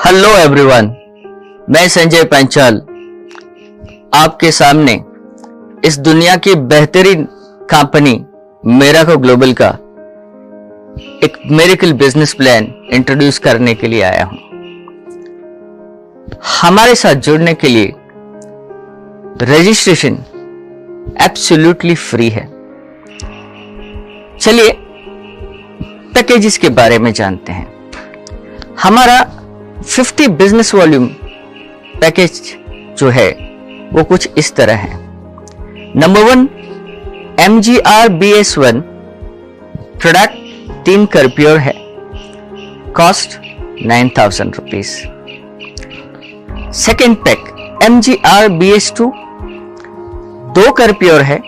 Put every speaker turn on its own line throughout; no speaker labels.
Hello everyone, मैं संजय पंचाल आपके सामने इस दुनिया की बेहतरीन कंपनी मेराको ग्लोबल का एक मिरेकल बिजनेस प्लान इंट्रोड्यूस करने के लिए आया हूं। हमारे साथ जुड़ने के लिए रजिस्ट्रेशन एब्सोल्युटली फ्री है। चलिए पैकेजेस के बारे में जानते हैं। हमारा 50 बिजनेस वॉल्यूम पैकेज जो है वो कुछ इस तरह है। नंबर 1 MGR BS1 प्रोडक्ट 3 कर्प्योर है, cost 9,000 rupees. Second pack MGR BS2 2 कर्प्योर है,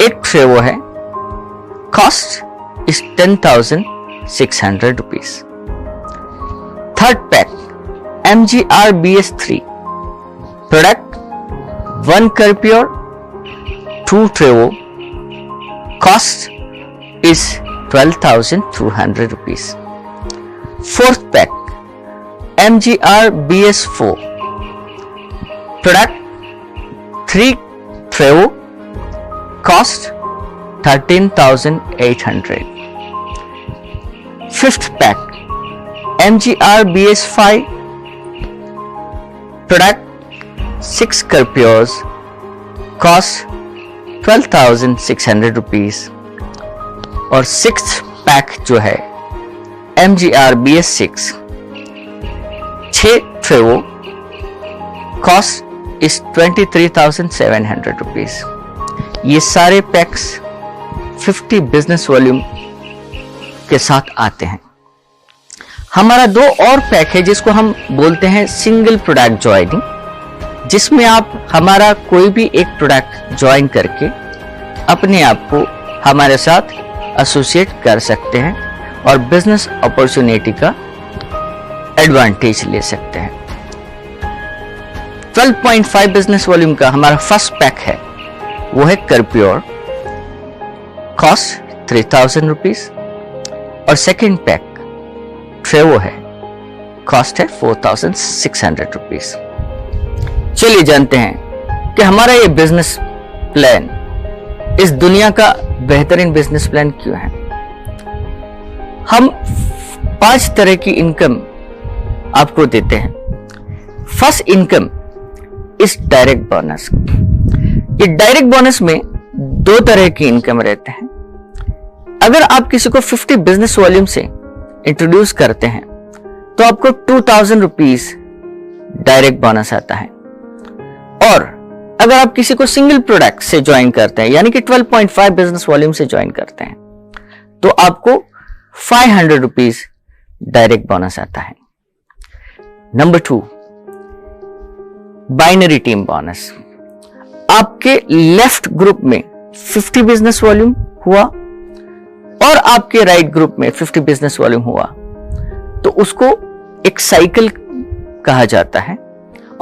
1 ट्रेवो है, cost is 10,600 rupees. Third pack MGR BS3 product 1 कर्प्योर 2 Trevo, cost is 12,200 rupees. Fourth pack MGR BS4 product 3 Trevo, cost 13,800। Fifth pack MGR BS5 product 6 कर्प्योर्स, cost 12,600 rupees. और sixth pack जो है MGR BS6 6 Trevo, cost is 23,700 rupees. ये सारे PACS 50 business volume के साथ आते हैं। हमारा 2 और पैक है जिसको हम बोलते हैं सिंगल प्रोडक्ट ज्वाइनिंग, जिसमें आप हमारा कोई भी एक प्रोडक्ट ज्वाइन करके अपने आप को हमारे साथ एसोसिएट कर सकते हैं और बिजनेस अपॉर्चुनिटी का एडवांटेज ले सकते हैं। 12.5 बिजनेस वॉल्यूम का हमारा फर्स्ट पैक है, वो है कर्प्योर, कॉस्ट 3,000 रुपीज। और सेकेंड पैक ट्रेवो है, कॉस्ट है 4,600 रुपीज। चलिए जानते हैं कि हमारा ये बिजनेस प्लान इस दुनिया का बेहतरीन बिजनेस प्लान क्यों है। हम 5 तरह की इनकम आपको देते हैं। फर्स्ट इनकम इस डायरेक्ट बोनस। ये डायरेक्ट बोनस में 2 तरह की इनकम रहते हैं। अगर आप किसी को 50 बिजनेस वॉल्यूम से इंट्रोड्यूस करते हैं तो आपको 2,000 रुपीज डायरेक्ट बोनस आता है। और अगर आप किसी को सिंगल प्रोडक्ट से ज्वाइन करते हैं, यानी कि 12.5 बिजनेस वॉल्यूम से ज्वाइन करते हैं, तो आपको 500 रुपीज डायरेक्ट बोनस आता है। Number 2 binary team bonus. आपके लेफ्ट ग्रुप में 50 बिजनेस वॉल्यूम हुआ और आपके राइट ग्रुप में 50 बिजनेस वॉल्यूम हुआ तो उसको एक साइकिल कहा जाता है,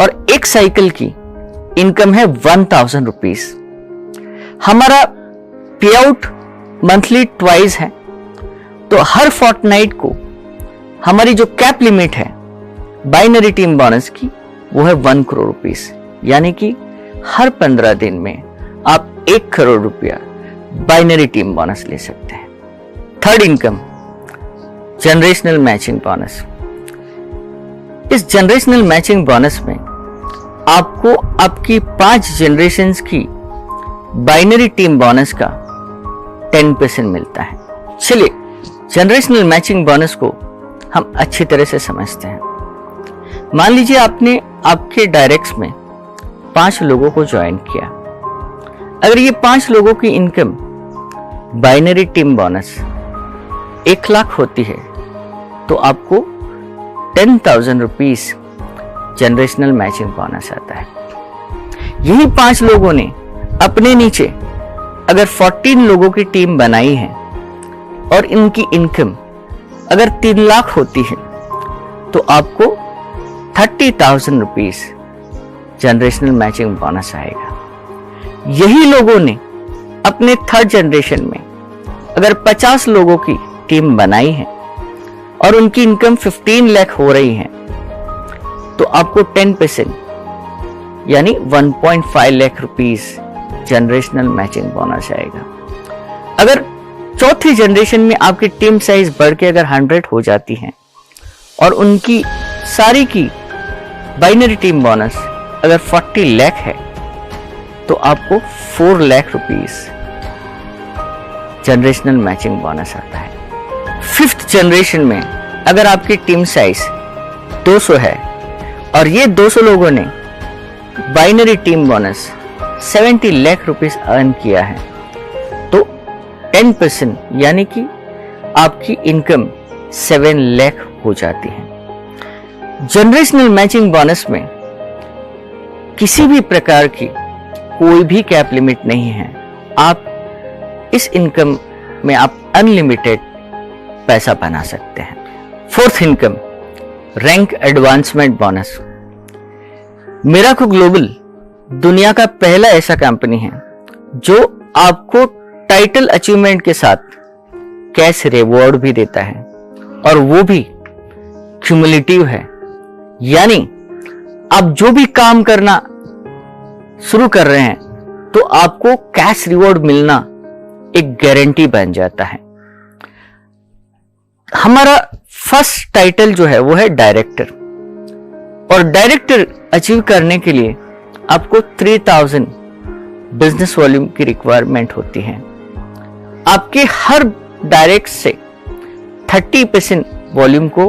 और एक साइकिल की इनकम है 1,000 रुपीज। हमारा पे आउट मंथली ट्वाइस है, तो हर फोर्टनाइट को हमारी जो कैप लिमिट है बाइनरी टीम बोनस की वो है 1 करोड़ रुपीज, यानी कि हर 15 दिन में आप 1 करोड़ रुपया बाइनरी टीम बोनस ले सकते हैं। Third income generational matching bonus. इस जनरेशनल मैचिंग बोनस में आपको आपकी 5 जनरेशन्स की बाइनरी टीम बोनस का 10% मिलता है। चलिए जनरेशनल मैचिंग बोनस को हम अच्छी तरह से समझते हैं। मान लीजिए आपने आपके डायरेक्ट्स में 5 लोगों को ज्वाइन किया। अगर ये 5 लोगों की income binary team bonus 1 lakh होती है तो आपको 10,000 रुपीज जनरेशनल मैचिंग बोनस आता है। यही 5 लोगों ने अपने नीचे अगर 14 लोगों की टीम बनाई है और इनकी इनकम अगर 3 लाख होती है तो आपको 30,000 रुपीज जनरेशनल मैचिंग बोनस आएगा। यही लोगों ने अपने थर्ड जनरेशन में अगर 50 लोगों की टीम बनाई है और उनकी इनकम 15 लाख हो रही है तो आपको 10% यानी 1.5 lakh rupees generational matching bonus आएगा। अगर चौथी जनरेशन में आपकी टीम साइज बढ़ के अगर 100 हो जाती है और उनकी सारी की बाइनरी टीम बोनस अगर 40 लाख है तो आपको 4 lakh rupees generational matching bonus आता है। फिफ्थ जनरेशन में अगर आपकी टीम साइज 200 है और ये 200 लोगों ने binary team bonus 70 lakh rupees earn किया है तो 10% यानी कि आपकी इनकम 7 लाख हो जाती है। जनरेशनल मैचिंग बोनस में किसी भी प्रकार की कोई भी कैप लिमिट नहीं है। आप इस इनकम में आप अनलिमिटेड पैसा बना सकते हैं। Fourth income, rank advancement bonus. मिराको ग्लोबल दुनिया का पहला ऐसा कंपनी है जो आपको टाइटल अचीवमेंट के साथ कैश रिवॉर्ड भी देता है और वो भी क्यूमुलेटिव है, यानी आप जो भी काम करना शुरू कर रहे हैं तो आपको कैश रिवॉर्ड मिलना एक गारंटी बन जाता है। हमारा फर्स्ट टाइटल जो है वो है डायरेक्टर, और डायरेक्टर अचीव करने के लिए आपको 3000 बिजनेस वॉल्यूम की रिक्वायरमेंट होती है। आपके हर डायरेक्ट से 30% वॉल्यूम को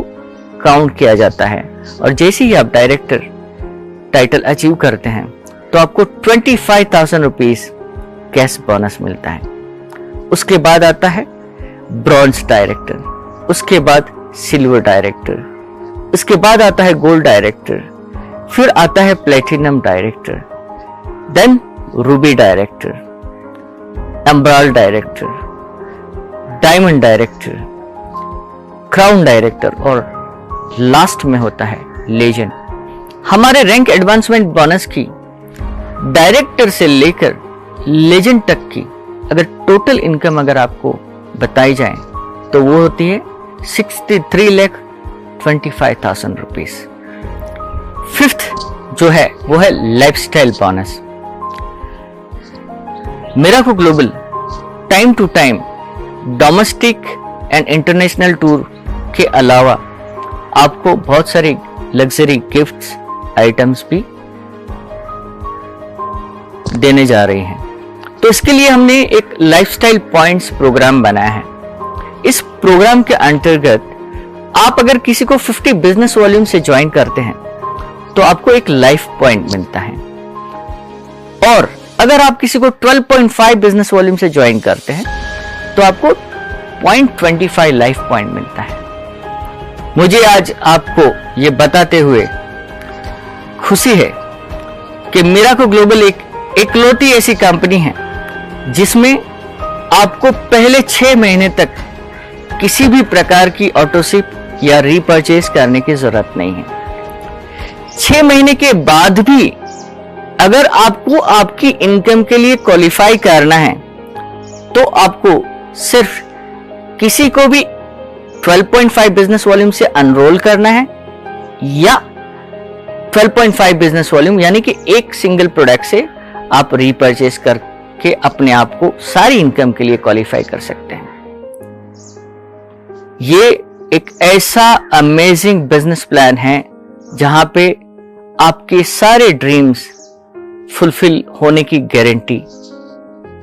काउंट किया जाता है और जैसे ही आप डायरेक्टर टाइटल अचीव करते हैं तो आपको 25,000 रुपीस कैश बोनस मिलता है। उसके बाद आता है ब्रॉन्ज डायरेक्टर, उसके बाद सिल्वर डायरेक्टर, उसके बाद आता है गोल्ड डायरेक्टर, फिर आता है platinum director, then ruby director, emerald director, diamond director, crown director और लास्ट में होता है लेजेंड। हमारे रैंक एडवांसमेंट बोनस की डायरेक्टर से लेकर लेजेंड तक की अगर टोटल इनकम अगर आपको बताई जाए तो वो होती है 63,25,000 रुपीस। फिफ्थ जो है वो है लाइफस्टाइल बोनस। मिराको global time to time domestic and international tour के अलावा आपको बहुत सारी लग्जरी गिफ्ट्स आइटम्स भी देने जा रही हैं। तो इसके लिए हमने एक लाइफस्टाइल पॉइंट्स प्रोग्राम बनाया है। इस प्रोग्राम के अंतर्गत आप अगर किसी को 50 बिजनेस वॉल्यूम से ज्वाइन करते हैं तो आपको एक लाइफ पॉइंट मिलता है, और अगर आप किसी को 12.5 बिजनेस वॉल्यूम से ज्वाइन करते हैं तो आपको 0.25 लाइफ पॉइंट मिलता है। मुझे आज आपको ये बताते हुए खुशी है कि मिराको ग्लोबल एक इकलौती ऐसी कंपनी है जिसमें आपको पहले 6 महीने तक किसी भी प्रकार की ऑटोशिप या रीपर्चेज करने की जरूरत नहीं है। 6 महीने के बाद भी अगर आपको आपकी इनकम के लिए क्वालिफाई करना है तो आपको सिर्फ किसी को भी 12.5 बिजनेस वॉल्यूम से अनरोल करना है या 12.5 बिजनेस वॉल्यूम यानी कि एक सिंगल प्रोडक्ट से आप रीपर्चेज करके अपने आप को सारी इनकम के लिए क्वालिफाई कर सकते हैं। ये एक ऐसा अमेजिंग बिजनेस प्लान है जहां पे आपके सारे ड्रीम्स फुलफिल होने की गारंटी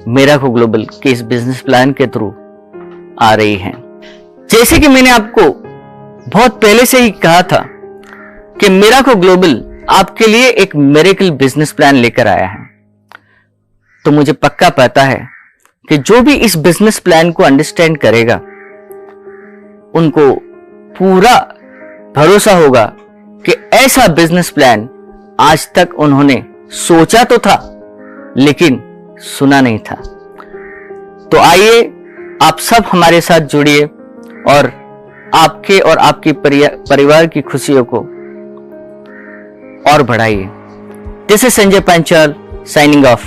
मिराको ग्लोबल के इस बिजनेस प्लान के थ्रू आ रही है। जैसे कि मैंने आपको बहुत पहले से ही कहा था कि मिराको ग्लोबल आपके लिए एक मिरेकल बिजनेस प्लान लेकर आया है, तो मुझे पक्का पता है कि जो भी इस बिजनेस प्लान को अंडरस्टैंड करेगा उनको पूरा भरोसा होगा कि ऐसा बिजनेस प्लान आज तक उन्होंने सोचा तो था लेकिन सुना नहीं था। तो आइए आप सब हमारे साथ जुड़िए और आपके और आपके परिवार की खुशियों को और बढ़ाइए। This is Sanjay Panchal signing of.